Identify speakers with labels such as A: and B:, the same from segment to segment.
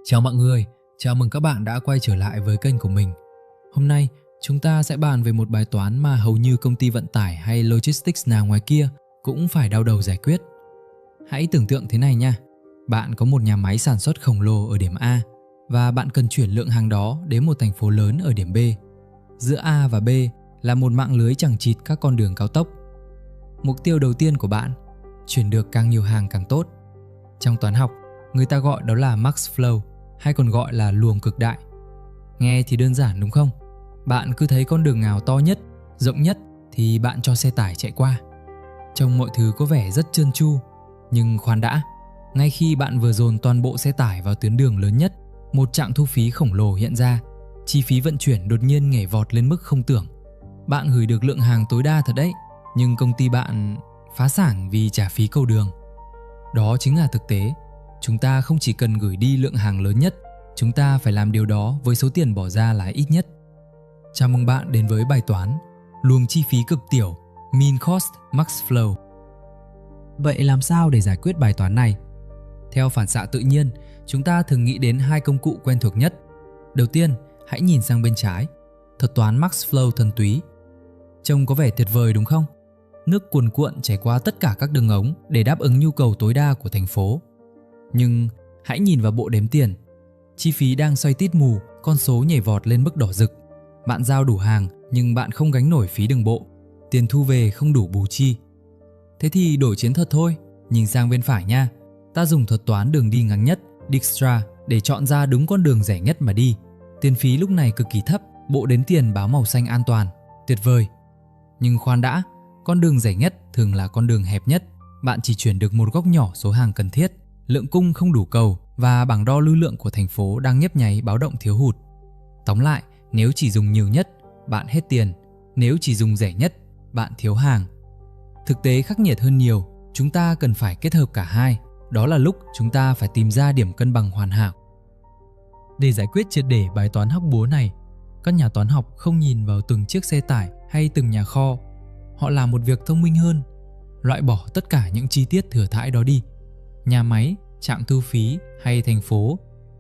A: Chào mọi người, chào mừng các bạn đã quay trở lại với kênh của mình. Hôm nay, chúng ta sẽ bàn về một bài toán mà hầu như công ty vận tải hay logistics nào ngoài kia cũng phải đau đầu giải quyết. Hãy tưởng tượng thế này nha, bạn có một nhà máy sản xuất khổng lồ ở điểm A và bạn cần chuyển lượng hàng đó đến một thành phố lớn ở điểm B. Giữa A và B là một mạng lưới chằng chịt các con đường cao tốc. Mục tiêu đầu tiên của bạn, chuyển được càng nhiều hàng càng tốt. Trong toán học, người ta gọi đó là max flow, hay còn gọi là luồng cực đại. Nghe thì đơn giản đúng không? Bạn cứ thấy con đường nào to nhất, rộng nhất thì bạn cho xe tải chạy qua. Trông mọi thứ có vẻ rất trơn tru, nhưng khoan đã, ngay khi bạn vừa dồn toàn bộ xe tải vào tuyến đường lớn nhất, một trạm thu phí khổng lồ hiện ra. Chi phí vận chuyển đột nhiên nhảy vọt lên mức không tưởng. Bạn gửi được lượng hàng tối đa thật đấy, nhưng công ty bạn phá sản vì trả phí cầu đường. Đó chính là thực tế. Chúng ta không chỉ cần gửi đi lượng hàng lớn nhất, chúng ta phải làm điều đó với số tiền bỏ ra là ít nhất. Chào mừng bạn đến với bài toán luồng chi phí cực tiểu, Mean Cost Max Flow. Vậy làm sao để giải quyết bài toán này? Theo phản xạ tự nhiên, chúng ta thường nghĩ đến hai công cụ quen thuộc nhất. Đầu tiên, hãy nhìn sang bên trái, thuật toán Max Flow thuần túy. Trông có vẻ tuyệt vời đúng không? Nước cuồn cuộn chảy qua tất cả các đường ống để đáp ứng nhu cầu tối đa của thành phố. Nhưng hãy nhìn vào bộ đếm tiền. Chi phí đang xoay tít mù, con số nhảy vọt lên mức đỏ rực. Bạn giao đủ hàng nhưng bạn không gánh nổi phí đường bộ. Tiền thu về không đủ bù chi. Thế thì đổi chiến thuật thôi. Nhìn sang bên phải nha. Ta dùng thuật toán đường đi ngắn nhất, Dijkstra, để chọn ra đúng con đường rẻ nhất mà đi. Tiền phí lúc này cực kỳ thấp, bộ đếm tiền báo màu xanh an toàn. Tuyệt vời. Nhưng khoan đã, con đường rẻ nhất thường là con đường hẹp nhất. Bạn chỉ chuyển được một góc nhỏ số hàng cần thiết. Lượng cung không đủ cầu và bảng đo lưu lượng của thành phố đang nhấp nháy báo động thiếu hụt. Tóm lại, nếu chỉ dùng nhiều nhất, bạn hết tiền. Nếu chỉ dùng rẻ nhất, bạn thiếu hàng. Thực tế khắc nghiệt hơn nhiều, chúng ta cần phải kết hợp cả hai. Đó là lúc chúng ta phải tìm ra điểm cân bằng hoàn hảo. Để giải quyết triệt để bài toán hóc búa này, các nhà toán học không nhìn vào từng chiếc xe tải hay từng nhà kho. Họ làm một việc thông minh hơn, loại bỏ tất cả những chi tiết thừa thãi đó đi. Nhà máy, trạm thu phí hay thành phố,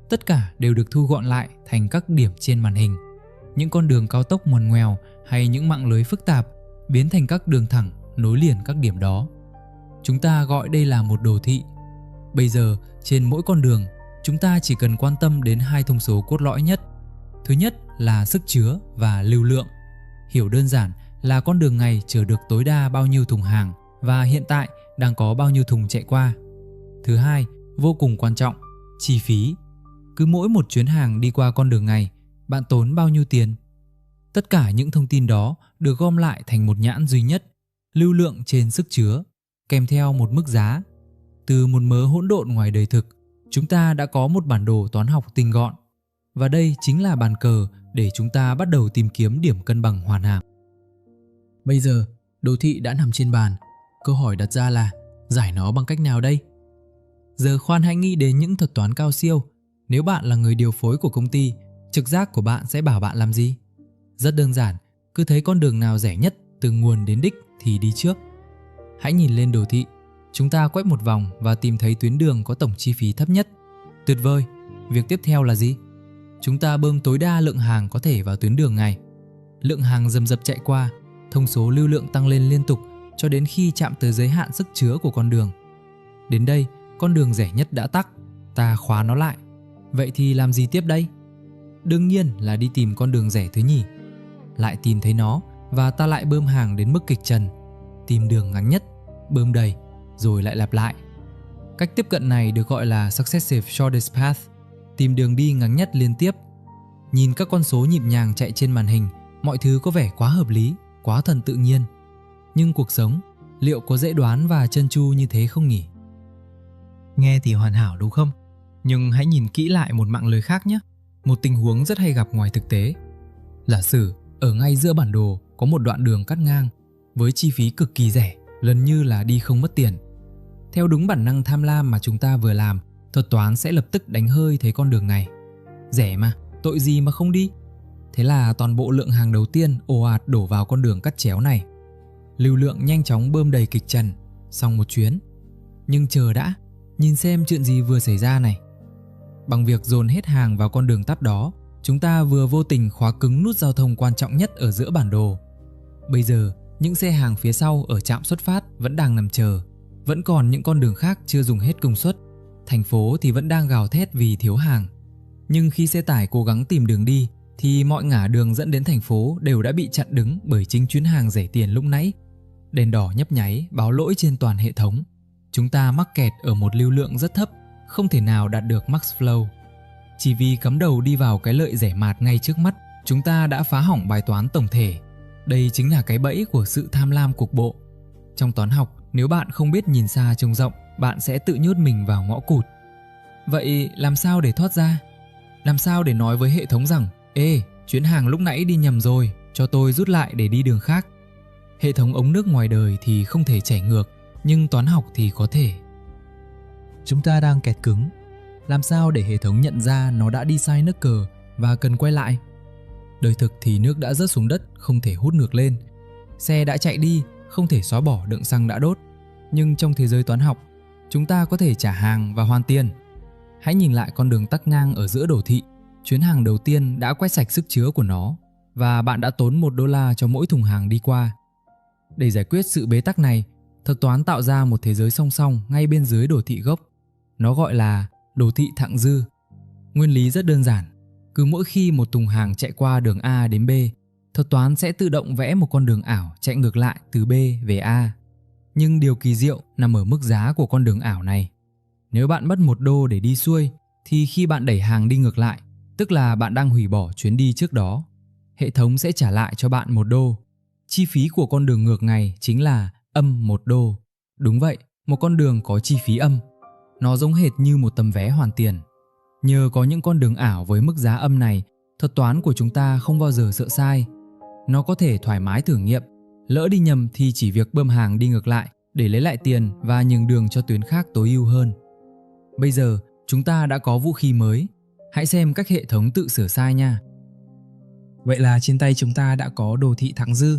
A: tất cả đều được thu gọn lại thành các điểm trên màn hình. Những con đường cao tốc ngoằn ngoèo hay những mạng lưới phức tạp biến thành các đường thẳng nối liền các điểm đó. Chúng ta gọi đây là một đồ thị. Bây giờ, trên mỗi con đường, chúng ta chỉ cần quan tâm đến hai thông số cốt lõi nhất. Thứ nhất là sức chứa và lưu lượng. Hiểu đơn giản là con đường này chở được tối đa bao nhiêu thùng hàng và hiện tại đang có bao nhiêu thùng chạy qua. Thứ hai, vô cùng quan trọng, chi phí. Cứ mỗi một chuyến hàng đi qua con đường này, bạn tốn bao nhiêu tiền? Tất cả những thông tin đó được gom lại thành một nhãn duy nhất, lưu lượng trên sức chứa, kèm theo một mức giá. Từ một mớ hỗn độn ngoài đời thực, chúng ta đã có một bản đồ toán học tinh gọn. Và đây chính là bàn cờ để chúng ta bắt đầu tìm kiếm điểm cân bằng hoàn hảo. Bây giờ, đồ thị đã nằm trên bàn. Câu hỏi đặt ra là giải nó bằng cách nào đây? Giờ khoan hãy nghĩ đến những thuật toán cao siêu. Nếu bạn là người điều phối của công ty, trực giác của bạn sẽ bảo bạn làm gì? Rất đơn giản, cứ thấy con đường nào rẻ nhất từ nguồn đến đích thì đi trước. Hãy nhìn lên đồ thị. Chúng ta quét một vòng và tìm thấy tuyến đường có tổng chi phí thấp nhất. Tuyệt vời! Việc tiếp theo là gì? Chúng ta bơm tối đa lượng hàng có thể vào tuyến đường này. Lượng hàng rầm rập chạy qua, thông số lưu lượng tăng lên liên tục cho đến khi chạm tới giới hạn sức chứa của con đường. Đến đây, con đường rẻ nhất đã tắc, ta khóa nó lại. Vậy thì làm gì tiếp đây? Đương nhiên là đi tìm con đường rẻ thứ nhì. Lại tìm thấy nó và ta lại bơm hàng đến mức kịch trần. Tìm đường ngắn nhất, bơm đầy, rồi lại lặp lại. Cách tiếp cận này được gọi là Successive Shortest Path, tìm đường đi ngắn nhất liên tiếp. Nhìn các con số nhịp nhàng chạy trên màn hình, mọi thứ có vẻ quá hợp lý, quá thần tự nhiên. Nhưng cuộc sống, liệu có dễ đoán và trơn tru như thế không nhỉ? Nghe thì hoàn hảo đúng không? Nhưng hãy nhìn kỹ lại một mạng lưới khác nhé. Một tình huống rất hay gặp ngoài thực tế. Giả sử, ở ngay giữa bản đồ có một đoạn đường cắt ngang với chi phí cực kỳ rẻ, gần như là đi không mất tiền. Theo đúng bản năng tham lam mà chúng ta vừa làm, thuật toán sẽ lập tức đánh hơi thấy con đường này. Rẻ mà, tội gì mà không đi? Thế là toàn bộ lượng hàng đầu tiên ồ ạt đổ vào con đường cắt chéo này. Lưu lượng nhanh chóng bơm đầy kịch trần, xong một chuyến. Nhưng chờ đã, nhìn xem chuyện gì vừa xảy ra này. Bằng việc dồn hết hàng vào con đường tắt đó, chúng ta vừa vô tình khóa cứng nút giao thông quan trọng nhất ở giữa bản đồ. Bây giờ, những xe hàng phía sau ở trạm xuất phát vẫn đang nằm chờ. Vẫn còn những con đường khác chưa dùng hết công suất. Thành phố thì vẫn đang gào thét vì thiếu hàng. Nhưng khi xe tải cố gắng tìm đường đi, thì mọi ngả đường dẫn đến thành phố đều đã bị chặn đứng bởi chính chuyến hàng rẻ tiền lúc nãy. Đèn đỏ nhấp nháy báo lỗi trên toàn hệ thống. Chúng ta mắc kẹt ở một lưu lượng rất thấp, không thể nào đạt được max flow. Chỉ vì cắm đầu đi vào cái lợi rẻ mạt ngay trước mắt, chúng ta đã phá hỏng bài toán tổng thể. Đây chính là cái bẫy của sự tham lam cục bộ. Trong toán học, nếu bạn không biết nhìn xa trông rộng, bạn sẽ tự nhốt mình vào ngõ cụt. Vậy làm sao để thoát ra? Làm sao để nói với hệ thống rằng ê, chuyến hàng lúc nãy đi nhầm rồi, cho tôi rút lại để đi đường khác? Hệ thống ống nước ngoài đời thì không thể chảy ngược, nhưng toán học thì có thể. Chúng ta đang kẹt cứng. Làm sao để hệ thống nhận ra nó đã đi sai nước cờ và cần quay lại? Đời thực thì nước đã rớt xuống đất, không thể hút ngược lên. Xe đã chạy đi, không thể xóa bỏ đựng xăng đã đốt. Nhưng trong thế giới toán học, chúng ta có thể trả hàng và hoàn tiền. Hãy nhìn lại con đường tắc ngang ở giữa đồ thị. Chuyến hàng đầu tiên đã quét sạch sức chứa của nó, và bạn đã tốn $1 cho mỗi thùng hàng đi qua. Để giải quyết sự bế tắc này, thuật toán tạo ra một thế giới song song ngay bên dưới đồ thị gốc. Nó gọi là đồ thị thặng dư. Nguyên lý rất đơn giản. Cứ mỗi khi một thùng hàng chạy qua đường A đến B, thuật toán sẽ tự động vẽ một con đường ảo chạy ngược lại từ B về A. Nhưng điều kỳ diệu nằm ở mức giá của con đường ảo này. Nếu bạn mất $1 để đi xuôi, thì khi bạn đẩy hàng đi ngược lại, tức là bạn đang hủy bỏ chuyến đi trước đó, hệ thống sẽ trả lại cho bạn $1. Chi phí của con đường ngược này chính là -$1. Đúng vậy, một con đường có chi phí âm. Nó giống hệt như một tấm vé hoàn tiền. Nhờ có những con đường ảo với mức giá âm này, thuật toán của chúng ta không bao giờ sợ sai. Nó có thể thoải mái thử nghiệm. Lỡ đi nhầm thì chỉ việc bơm hàng đi ngược lại để lấy lại tiền và nhường đường cho tuyến khác tối ưu hơn. Bây giờ, chúng ta đã có vũ khí mới. Hãy xem cách hệ thống tự sửa sai nha. Vậy là trên tay chúng ta đã có đồ thị thặng dư.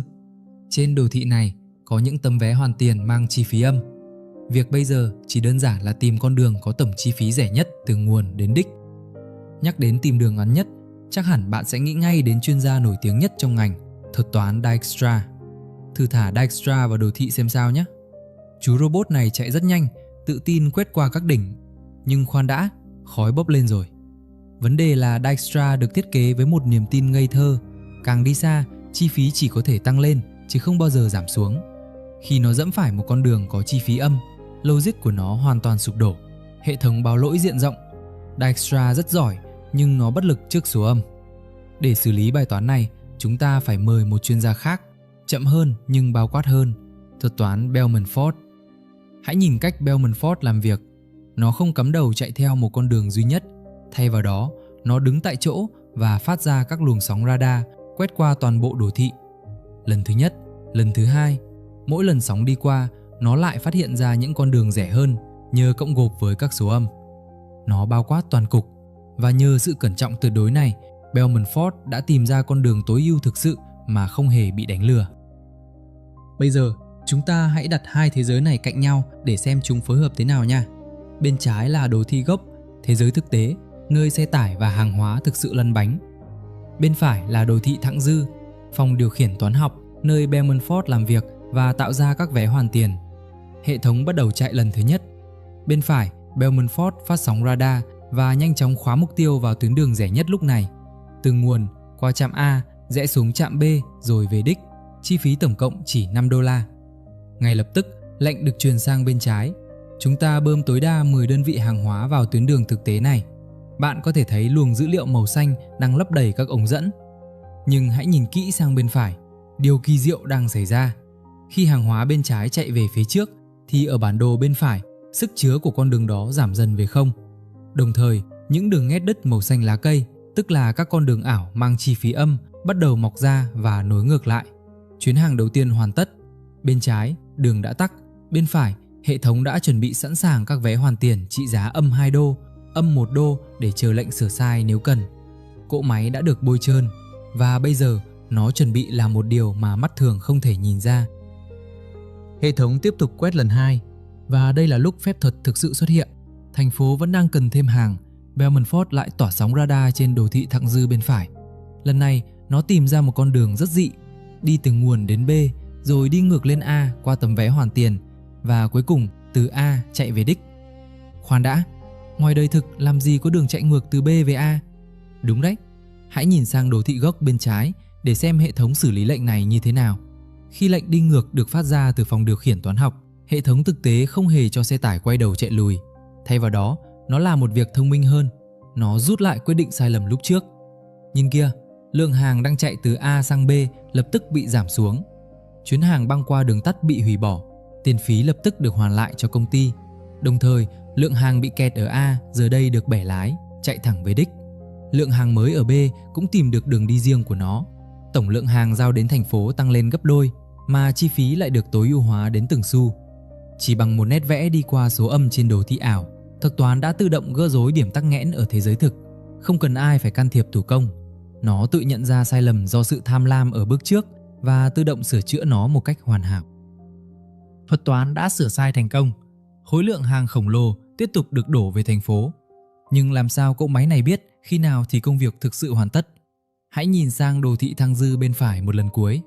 A: Trên đồ thị này có những tấm vé hoàn tiền mang chi phí âm. Việc bây giờ chỉ đơn giản là tìm con đường có tổng chi phí rẻ nhất từ nguồn đến đích. Nhắc đến tìm đường ngắn nhất, chắc hẳn bạn sẽ nghĩ ngay đến chuyên gia nổi tiếng nhất trong ngành, thuật toán Dijkstra. Thử thả Dijkstra vào đồ thị xem sao nhé. Chú robot này chạy rất nhanh, tự tin quét qua các đỉnh. Nhưng khoan đã, khói bốc lên rồi. Vấn đề là Dijkstra được thiết kế với một niềm tin ngây thơ. Càng đi xa, chi phí chỉ có thể tăng lên, chứ không bao giờ giảm xuống. Khi nó dẫm phải một con đường có chi phí âm, logic của nó hoàn toàn sụp đổ. Hệ thống báo lỗi diện rộng. Dijkstra rất giỏi, nhưng nó bất lực trước số âm. Để xử lý bài toán này, chúng ta phải mời một chuyên gia khác, chậm hơn nhưng bao quát hơn, thuật toán Bellman-Ford. Hãy nhìn cách Bellman-Ford làm việc. Nó không cắm đầu chạy theo một con đường duy nhất. Thay vào đó, nó đứng tại chỗ và phát ra các luồng sóng radar quét qua toàn bộ đồ thị. Lần thứ nhất, lần thứ hai, mỗi lần sóng đi qua, nó lại phát hiện ra những con đường rẻ hơn nhờ cộng gộp với các số âm. Nó bao quát toàn cục, và nhờ sự cẩn trọng tuyệt đối này, Bellman-Ford đã tìm ra con đường tối ưu thực sự mà không hề bị đánh lừa. Bây giờ, chúng ta hãy đặt hai thế giới này cạnh nhau để xem chúng phối hợp thế nào nha. Bên trái là đồ thị gốc, thế giới thực tế, nơi xe tải và hàng hóa thực sự lăn bánh. Bên phải là đồ thị thặng dư, phòng điều khiển toán học, nơi Bellman-Ford làm việc và tạo ra các vé hoàn tiền. Hệ thống bắt đầu chạy lần thứ nhất. Bên phải, Bellman-Ford phát sóng radar và nhanh chóng khóa mục tiêu vào tuyến đường rẻ nhất lúc này. Từ nguồn, qua trạm A, rẽ xuống trạm B rồi về đích. Chi phí tổng cộng chỉ $5. Ngay lập tức, lệnh được truyền sang bên trái. Chúng ta bơm tối đa 10 đơn vị hàng hóa vào tuyến đường thực tế này. Bạn có thể thấy luồng dữ liệu màu xanh đang lấp đầy các ống dẫn. Nhưng hãy nhìn kỹ sang bên phải. Điều kỳ diệu đang xảy ra. Khi hàng hóa bên trái chạy về phía trước, thì ở bản đồ bên phải, sức chứa của con đường đó giảm dần về 0. Đồng thời, những đường nét đứt màu xanh lá cây, tức là các con đường ảo mang chi phí âm, bắt đầu mọc ra và nối ngược lại. Chuyến hàng đầu tiên hoàn tất. Bên trái, đường đã tắc. Bên phải, hệ thống đã chuẩn bị sẵn sàng các vé hoàn tiền trị giá $2, $1 để chờ lệnh sửa sai nếu cần. Cỗ máy đã được bôi trơn và bây giờ nó chuẩn bị làm một điều mà mắt thường không thể nhìn ra. Hệ thống tiếp tục quét lần 2 và đây là lúc phép thuật thực sự xuất hiện. Thành phố vẫn đang cần thêm hàng. Belmont lại tỏa sóng radar trên đồ thị thặng dư bên phải. Lần này, nó tìm ra một con đường rất dị, đi từ nguồn đến B, rồi đi ngược lên A qua tấm vé hoàn tiền, và cuối cùng từ A chạy về đích. Khoan đã, ngoài đời thực làm gì có đường chạy ngược từ B về A? Đúng đấy, hãy nhìn sang đồ thị gốc bên trái để xem hệ thống xử lý lệnh này như thế nào. Khi lệnh đi ngược được phát ra từ phòng điều khiển toán học, hệ thống thực tế không hề cho xe tải quay đầu chạy lùi. Thay vào đó, nó làm một việc thông minh hơn. Nó rút lại quyết định sai lầm lúc trước. Nhìn kia, lượng hàng đang chạy từ A sang B lập tức bị giảm xuống. Chuyến hàng băng qua đường tắt bị hủy bỏ, tiền phí lập tức được hoàn lại cho công ty. Đồng thời, lượng hàng bị kẹt ở A giờ đây được bẻ lái, chạy thẳng về đích. Lượng hàng mới ở B cũng tìm được đường đi riêng của nó. Tổng lượng hàng giao đến thành phố tăng lên gấp đôi, mà chi phí lại được tối ưu hóa đến từng xu. Chỉ bằng một nét vẽ đi qua số âm trên đồ thị ảo, thuật toán đã tự động gỡ rối điểm tắc nghẽn ở thế giới thực, không cần ai phải can thiệp thủ công. Nó tự nhận ra sai lầm do sự tham lam ở bước trước và tự động sửa chữa nó một cách hoàn hảo. Thuật toán đã sửa sai thành công. Khối lượng hàng khổng lồ tiếp tục được đổ về thành phố. Nhưng làm sao cỗ máy này biết khi nào thì công việc thực sự hoàn tất? Hãy nhìn sang đồ thị thăng dư bên phải một lần cuối.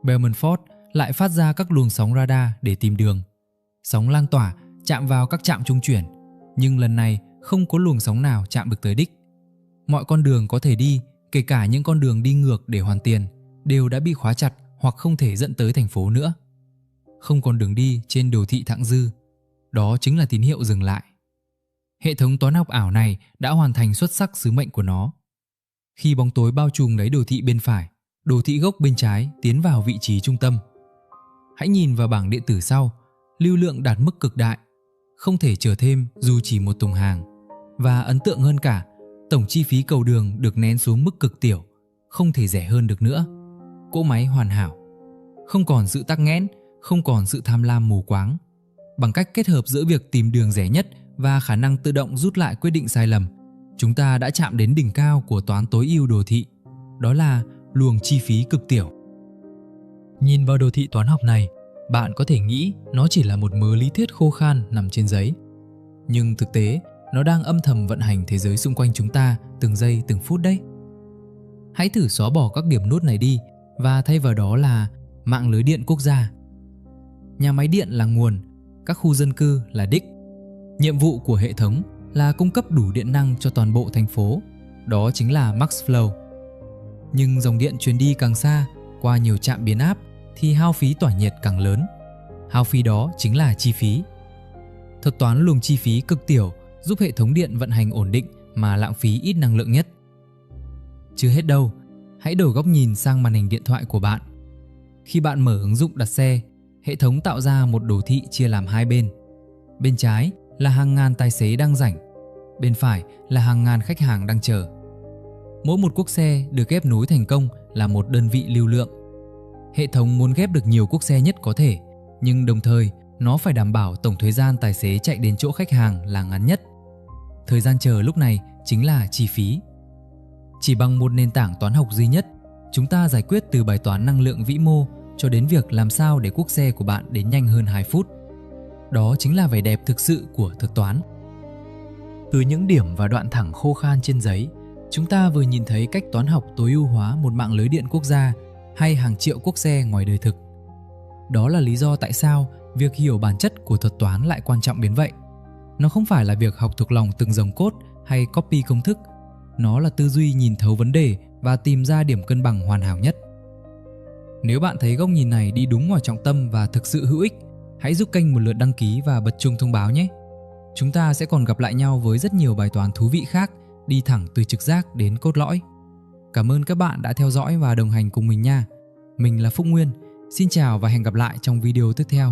A: Belmont lại phát ra các luồng sóng radar để tìm đường. Sóng lan tỏa chạm vào các trạm trung chuyển, nhưng lần này không có luồng sóng nào chạm được tới đích. Mọi con đường có thể đi, kể cả những con đường đi ngược để hoàn tiền, đều đã bị khóa chặt hoặc không thể dẫn tới thành phố nữa. Không còn đường đi trên đồ thị thặng dư. Đó chính là tín hiệu dừng lại. Hệ thống toán học ảo này đã hoàn thành xuất sắc sứ mệnh của nó. Khi bóng tối bao trùm lấy đồ thị bên phải, đồ thị gốc bên trái tiến vào vị trí trung tâm. Hãy nhìn vào bảng điện tử sau, lưu lượng đạt mức cực đại, không thể chở thêm dù chỉ một thùng hàng. Và ấn tượng hơn cả, tổng chi phí cầu đường được nén xuống mức cực tiểu, không thể rẻ hơn được nữa. Cỗ máy hoàn hảo, không còn sự tắc nghẽn, không còn sự tham lam mù quáng. Bằng cách kết hợp giữa việc tìm đường rẻ nhất và khả năng tự động rút lại quyết định sai lầm, chúng ta đã chạm đến đỉnh cao của toán tối ưu đồ thị. Đó là luồng chi phí cực tiểu. Nhìn vào đồ thị toán học này, bạn có thể nghĩ nó chỉ là một mớ lý thuyết khô khan nằm trên giấy. Nhưng thực tế, nó đang âm thầm vận hành thế giới xung quanh chúng ta từng giây từng phút đấy. Hãy thử xóa bỏ các điểm nút này đi và thay vào đó là mạng lưới điện quốc gia. Nhà máy điện là nguồn, các khu dân cư là đích. Nhiệm vụ của hệ thống là cung cấp đủ điện năng cho toàn bộ thành phố. Đó chính là max flow. Nhưng dòng điện truyền đi càng xa, qua nhiều trạm biến áp, thì hao phí tỏa nhiệt càng lớn. Hao phí đó chính là chi phí. Thuật toán luồng chi phí cực tiểu giúp hệ thống điện vận hành ổn định mà lãng phí ít năng lượng nhất. Chưa hết đâu, hãy đổi góc nhìn sang màn hình điện thoại của bạn. Khi bạn mở ứng dụng đặt xe, hệ thống tạo ra một đồ thị chia làm hai bên. Bên trái là hàng ngàn tài xế đang rảnh, bên phải là hàng ngàn khách hàng đang chờ. Mỗi một cuốc xe được ghép nối thành công là một đơn vị lưu lượng. Hệ thống muốn ghép được nhiều cuốc xe nhất có thể, nhưng đồng thời nó phải đảm bảo tổng thời gian tài xế chạy đến chỗ khách hàng là ngắn nhất. Thời gian chờ lúc này chính là chi phí. Chỉ bằng một nền tảng toán học duy nhất, chúng ta giải quyết từ bài toán năng lượng vĩ mô cho đến việc làm sao để cuốc xe của bạn đến nhanh hơn 2 phút. Đó chính là vẻ đẹp thực sự của thuật toán. Từ những điểm và đoạn thẳng khô khan trên giấy, chúng ta vừa nhìn thấy cách toán học tối ưu hóa một mạng lưới điện quốc gia hay hàng triệu cuốc xe ngoài đời thực. Đó là lý do tại sao việc hiểu bản chất của thuật toán lại quan trọng đến vậy. Nó không phải là việc học thuộc lòng từng dòng code hay copy công thức. Nó là tư duy nhìn thấu vấn đề và tìm ra điểm cân bằng hoàn hảo nhất. Nếu bạn thấy góc nhìn này đi đúng vào trọng tâm và thực sự hữu ích, hãy giúp kênh một lượt đăng ký và bật chuông thông báo nhé. Chúng ta sẽ còn gặp lại nhau với rất nhiều bài toán thú vị khác, đi thẳng từ trực giác đến cốt lõi. Cảm ơn các bạn đã theo dõi và đồng hành cùng mình nha. Mình là Phúc Nguyên. Xin chào và hẹn gặp lại trong video tiếp theo.